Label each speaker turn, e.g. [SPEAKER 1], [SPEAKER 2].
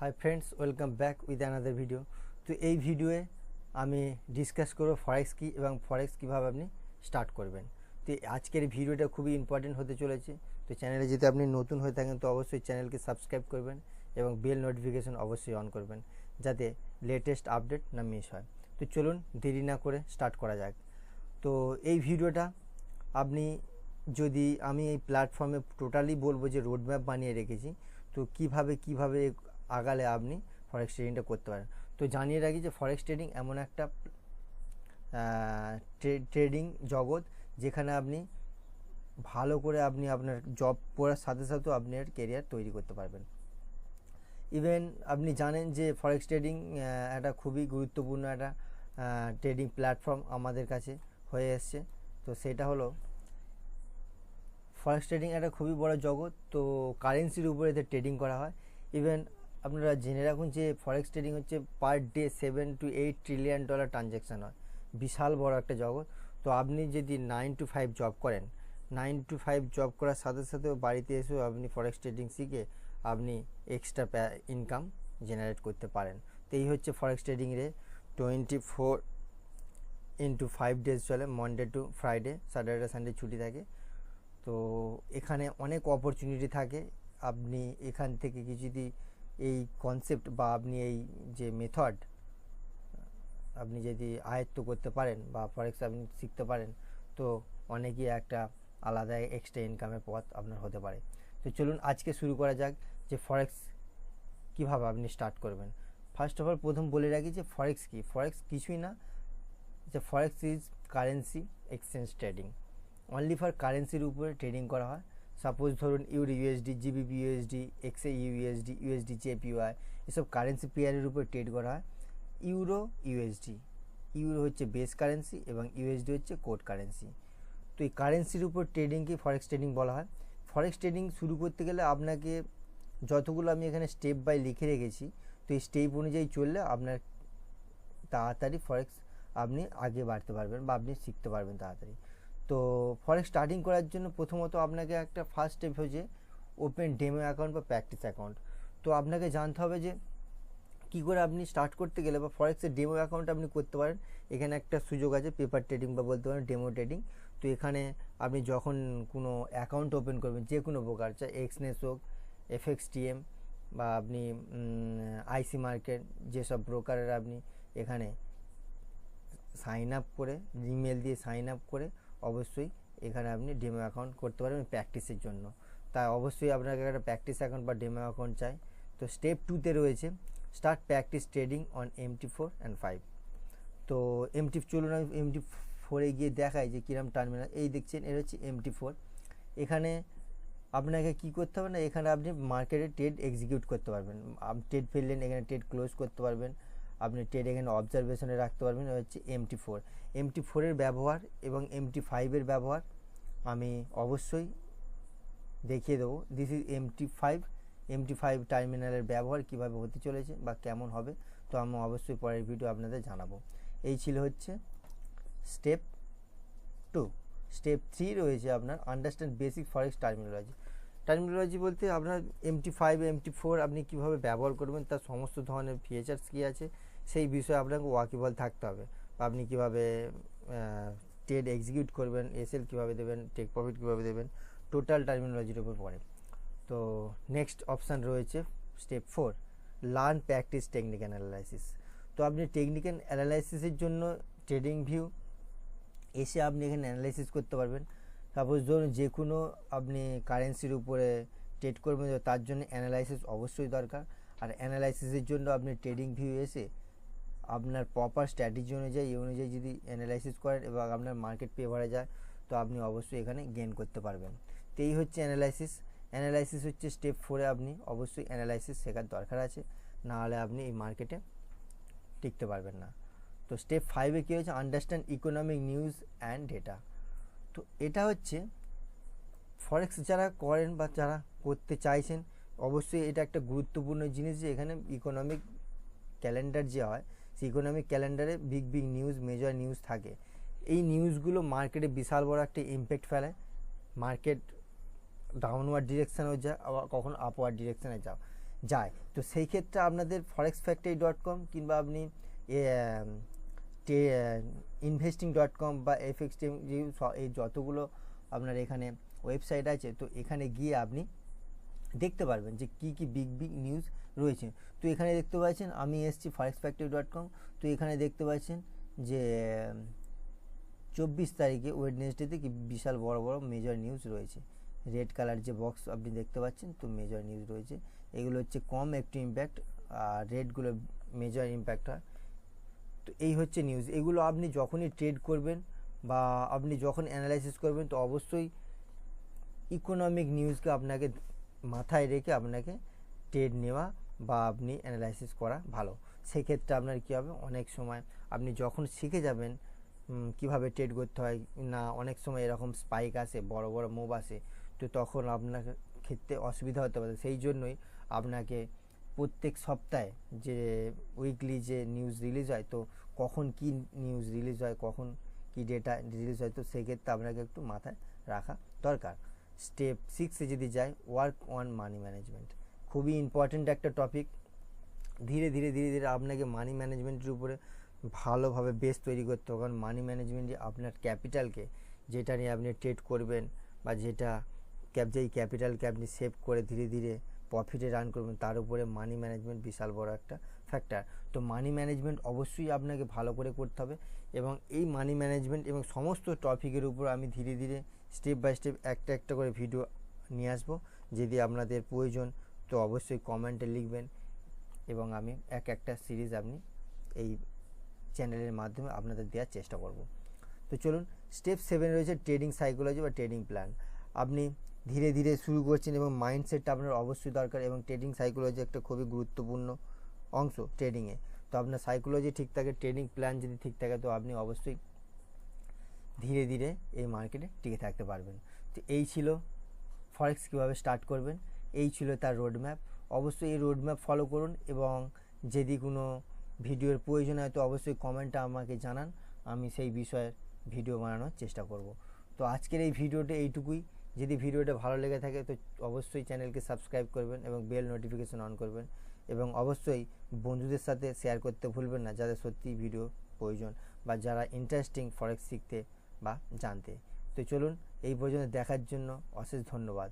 [SPEAKER 1] Hi friends, welcome back with another video. তো এই ভিডিওয়ে আমি ডিসকাস করব ফরেক্স কী এবং ফরেক্স কীভাবে আপনি স্টার্ট করবেন। তো আজকের ভিডিওটা খুবই ইম্পর্টেন্ট হতে চলেছে। তো চ্যানেলে যদি আপনি নতুন হয়ে থাকেন তো অবশ্যই চ্যানেলকে সাবস্ক্রাইব করবেন এবং বেল নোটিফিকেশন অবশ্যই অন করবেন যাতে লেটেস্ট আপডেট না মিস হয়। তো চলুন দেরি না করে স্টার্ট করা যাক। তো এই ভিডিওটা আপনি যদি আমি এই প্ল্যাটফর্মে টোটালি বলবো যে রোডম্যাপ বানিয়ে রেখেছি, তো কিভাবে আগালে আপনি ফরেক্স ট্রেডিংটা করতে পারেন। তো জানিয়ে রাখি যে ফরেক্স ট্রেডিং এমন একটা ট্রেডিং জগৎ যেখানে আপনি ভালো করে আপনি আপনার জব করার সাথে সাথেও আপনি এর কেরিয়ার তৈরি করতে পারবেন। ইভেন আপনি জানেন যে ফরেক্স ট্রেডিং একটা খুবই গুরুত্বপূর্ণ একটা ট্রেডিং প্ল্যাটফর্ম আমাদের কাছে হয়ে এসছে। তো সেটা হলো ফরেক্স ট্রেডিং একটা খুবই বড় জগৎ। তো কারেন্সির উপরে এতে ট্রেডিং করা হয়। ইভেন আপনারা জেনে রাখুন যে ফরেক্স ট্রেডিং হচ্ছে per day 7 to 8 trillion dollar transaction হয়, বিশাল বড় একটা জগৎ। তো আপনি যদি 9 to 5 জব করেন, 9 to 5 জব করার সাথে সাথেও বাড়িতে এসেও আপনি ফরেক্স ট্রেডিং শিখে আপনি এক্সট্রা ইনকাম জেনারেট করতে পারেন। তো এই হচ্ছে ফরেক্স ট্রেডিংয়ে 24/5 ডেজ চলে, Monday two Friday, Saturday Sunday ছুটি থাকে। তো এখানে অনেক অপরচুনিটি থাকে। আপনি এখান থেকে কিছু যদি এই কনসেপ্ট বা আপনি এই যে মেথড আপনি যদি আয়ত্ত করতে পারেন বা ফরেক্স আপনি শিখতে পারেন, তো অনেকই একটা আলাদা এক্সট্রা ইনকামের পথ আপনার হতে পারে। তো চলুন আজকে শুরু করা যাক যে ফরেক্স কীভাবে আপনি স্টার্ট করবেন। ফার্স্ট অফ অল প্রথম বলে রাখি যে ফরেক্স কি। ফরেক্স কিছুই না, যে forex is currency exchange trading. Only for কারেন্সির উপরে ট্রেডিং করা হয়। সাপোজ ধরুন euro USD, GBP USD, X A USD, USD JPY, এসব কারেন্সি পেয়ারের উপর ট্রেড করা হয়। ইউরো ইউএসডি, ইউরো হচ্ছে বেস কারেন্সি এবং ইউএসডি হচ্ছে কোড কারেন্সি। তো এই কারেন্সির উপর ট্রেডিংকে ফরেক্স ট্রেডিং বলা হয়। ফরেক্স ট্রেডিং শুরু করতে গেলে আপনাকে যতগুলো আমি এখানে স্টেপ বাই লিখে রেখেছি, তো এই স্টেপ অনুযায়ী চললে আপনার তাড়াতাড়ি ফরেক্স আপনি আগে বাড়তে পারবেন বা আপনি শিখতে পারবেন তাড়াতাড়ি। তো ফরেক্স স্টার্টিং করার জন্য প্রথমত আপনাকে একটা ফার্স্ট স্টেপ হচ্ছে ওপেন ডেমো অ্যাকাউন্ট বা প্র্যাকটিস অ্যাকাউন্ট। তো আপনাকে জানতে হবে যে কী করে আপনি স্টার্ট করতে গেলে বা ফরেক্সের ডেমো অ্যাকাউন্ট আপনি করতে পারেন। এখানে একটা সুযোগ আছে পেপার ট্রেডিং বা বলতে পারেন ডেমো ট্রেডিং। তো এখানে আপনি যখন কোনো অ্যাকাউন্ট ওপেন করবেন, যে কোনো প্রকার, চাই এক্সনেস হোক, এফএক্সটিএম বা আপনি আইসি মার্কেট, যেসব ব্রোকারের আপনি এখানে সাইন আপ করে, ইমেল দিয়ে সাইন আপ করে অবশ্যই এখানে আপনি ডেমো অ্যাকাউন্ট করতে পারবেন প্র্যাকটিসের জন্য। তাই অবশ্যই আপনাকে একটা প্র্যাকটিস অ্যাকাউন্ট বা ডেমো অ্যাকাউন্ট চাই। তো স্টেপ 2তে রয়েছে start practice trading on MT4 and 5। তো চলুন আমি MT4 গিয়ে দেখাই যে কিরম টার্মিনাল। এই দেখছেন, এর হচ্ছে MT4। এখানে আপনাকে কি করতে হবে না, এখানে আপনি মার্কেটে ট্রেড এক্সিকিউট করতে পারবেন। আপনি ট্রেড ফেললেন, এখানে ট্রেড ক্লোজ করতে পারবেন, আপনি ট্রেড এখানে অবজারভেশনে রাখতে পারবেন। হচ্ছে MT4 এর ব্যবহার এবং MT5 এর ব্যবহার আমি অবশ্যই দেখিয়ে দেবো। দিস ইজ MT5 টার্মিনালের ব্যবহার কিভাবে হতে চলেছে বা কেমন হবে, তো আমি অবশ্যই পরের ভিডিও আপনাদের জানাবো। এই ছিল হচ্ছে স্টেপ 2। স্টেপ 3 রয়েছে আপনার আন্ডারস্ট্যান্ড বেসিক ফরেক্স টার্মিনোলজি বলতে আপনার MT5 MT4 আপনি কীভাবে ব্যবহার করবেন, তার সমস্ত ধরনের ফিচার্স কী আছে সেই বিষয়ে আপনাকে ওয়াকিবল থাকতে হবে। বা আপনি কীভাবে ট্রেড এক্সিকিউট করবেন, এসএল কীভাবে দেবেন, টেক প্রফিট কীভাবে দেবেন, টোটাল টার্মিনোলজির উপর পড়ে। তো নেক্সট অপশান রয়েছে step 4, learn practice technical analysis. তো আপনি টেকনিক্যাল অ্যানালাইসিসের জন্য ট্রেডিং ভিউ এসে আপনি এখানে অ্যানালাইসিস করতে পারবেন। সাপোজ ধরুন যে কোনো আপনি কারেন্সির উপরে ট্রেড করবেন, তার জন্য অ্যানালাইসিস অবশ্যই দরকার। আর অ্যানালাইসিসের জন্য আপনি ট্রেডিং ভিউ এসে আপনার প্রপার স্ট্র্যাটেজি অনুযায়ী যদি অ্যানালাইসিস করেন এবং আপনার মার্কেট ফেভারে যায়, তো আপনি অবশ্যই এখানে গেইন করতে পারবেন। তো এই হচ্ছে অ্যানালাইসিস হচ্ছে স্টেপ 4-এ আপনি অবশ্যই অ্যানালাইসিস শেখার দরকার আছে, না হলে আপনি এই মার্কেটে টিকতে পারবেন না। তো স্টেপ 5-এ কী হচ্ছে understand economic news and data. তো এটা হচ্ছে ফরেক্স যারা করেন বা যারা করতে চাইছেন, অবশ্যই এটা একটা গুরুত্বপূর্ণ জিনিস যে এখানে ইকোনমিক ক্যালেন্ডার যে হয়, সেই ইকোনমিক ক্যালেন্ডারে বিগ নিউজ, মেজর নিউজ থাকে। এই নিউজগুলো মার্কেটে বিশাল বড় একটা ইম্প্যাক্ট ফেলে। মার্কেট ডাউনওয়ার্ড ডিরেকশানেও যায়, আবার কখনো আপওয়ার্ড ডিরেকশানে যাও। যায়। তো সেই ক্ষেত্রে আপনাদের forex-factory.com কিংবা আপনি investing.com বা FXTM এই যতগুলো আপনার এখানে ওয়েবসাইট আছে, তো এখানে গিয়ে আপনি দেখতে পারবেন যে কি কি বিগ নিউজ রয়েছে। তো এখানে দেখতে পাচ্ছেন আমি এসেছি forex-factory.com। তো এখানে দেখতে পাচ্ছেন যে 24 তারিখে ওয়েডনেসডেতে কি বিশাল বড় বড় মেজর নিউজ রয়েছে। রেড কালার যে বক্স আপনি দেখতে পাচ্ছেন, তো মেজর নিউজ রয়েছে। এগুলো হচ্ছে কম একটু ইম্প্যাক্ট, আর রেডগুলো মেজর ইম্প্যাক্ট হয়। তো এই হচ্ছে নিউজ। এগুলো আপনি যখনই ট্রেড করবেন বা আপনি যখন অ্যানালাইসিস করবেন, তো অবশ্যই ইকোনমিক নিউজকে আপনাকে মাথায় রেখে আপনাকে ট্রেড নেওয়া বা আপনি অ্যানালাইসিস করা ভালো। সেক্ষেত্রে আপনার কী হবে, অনেক সময় আপনি যখন শিখে যাবেন কিভাবে ট্রেড করতে হয় না, অনেক সময় এরকম স্পাইক আসে, বড় বড় মুভ আসে, তো তখন আপনার ক্ষেত্রে অসুবিধা হতে পারে। সেই জন্যই আপনাকে প্রত্যেক সপ্তাহে যে উইকলি যে নিউজ রিলিজ হয়, তো কখন কি নিউজ রিলিজ হয়, কখন কি ডেটা রিলিজ হয়, তো সেক্ষেত্রে আপনাকে একটু মাথায় রাখা দরকার। স্টেপ 6-এ যদি যাই, ওয়ার্ক অন মানি ম্যানেজমেন্ট, খুবই ইম্পর্ট্যান্ট একটা টপিক। ধীরে ধীরে ধীরে ধীরে আপনাকে মানি ম্যানেজমেন্টের উপরে ভালোভাবে বেস তৈরি করতে হবে। কারণ মানি ম্যানেজমেন্টই আপনার ক্যাপিটালকে, যেটা নিয়ে আপনি ট্রেড করবেন বা যেটা যেই ক্যাপিটালকে আপনি সেভ করে ধীরে ধীরে প্রফিটে রান করবেন, তার উপরে মানি ম্যানেজমেন্ট বিশাল বড় একটা ফ্যাক্টর। তো মানি ম্যানেজমেন্ট অবশ্যই আপনাকে ভালো করে করতে হবে, এবং এই মানি ম্যানেজমেন্ট এবং সমস্ত টপিকের উপর আমি ধীরে ধীরে স্টেপ বাই স্টেপ একটা একটা করে ভিডিও নিয়ে আসবো। যদি আপনাদের প্রয়োজন তো অবশ্যই কমেন্টে লিখবেন, এবং আমি একটা সিরিজ আপনি এই চ্যানেলের মাধ্যমে আপনাদের দেওয়ার চেষ্টা করব। তো চলুন, স্টেপ 7 রয়েছে ট্রেডিং সাইকোলজি বা ট্রেডিং প্ল্যান। আপনি ধীরে ধীরে শুরু করছেন এবং মাইন্ডসেটটা আপনার অবশ্যই দরকার, এবং ট্রেডিং সাইকোলজি একটা খুবই গুরুত্বপূর্ণ অংশ ট্রেডিংয়ে। তো আপনার সাইকোলজি ঠিক থাকে, ট্রেডিং প্ল্যান যদি ঠিক থাকে, তো আপনি অবশ্যই ধীরে ধীরে এই মার্কেটে টিকে থাকতে পারবেন। তো এই ছিল ফরেক্স কীভাবে স্টার্ট করবেন, এই ছিল তার রোডম্যাপ। অবশ্যই এই রোডম্যাপ ফলো করুন, এবং যদি কোনো ভিডিওর প্রয়োজন হয় তো অবশ্যই কমেন্টে আমাকে জানান, আমি সেই বিষয়ে ভিডিও বানানোর চেষ্টা করব। তো আজকের এই ভিডিওটা এইটুকুই। যদি ভিডিওটা ভালো লেগে থাকে তো অবশ্যই চ্যানেলকে সাবস্ক্রাইব করবেন এবং বেল নোটিফিকেশন অন করবেন, এবং অবশ্যই বন্ধুদের সাথে শেয়ার করতে ভুলবেন না, যাদের সত্যিই ভিডিও প্রয়োজন বা যারা ইন্টারেস্টিং ফরেক্স শিখতে বা জানতে। তো চলুন, এই পর্যন্ত দেখার জন্য অশেষ ধন্যবাদ।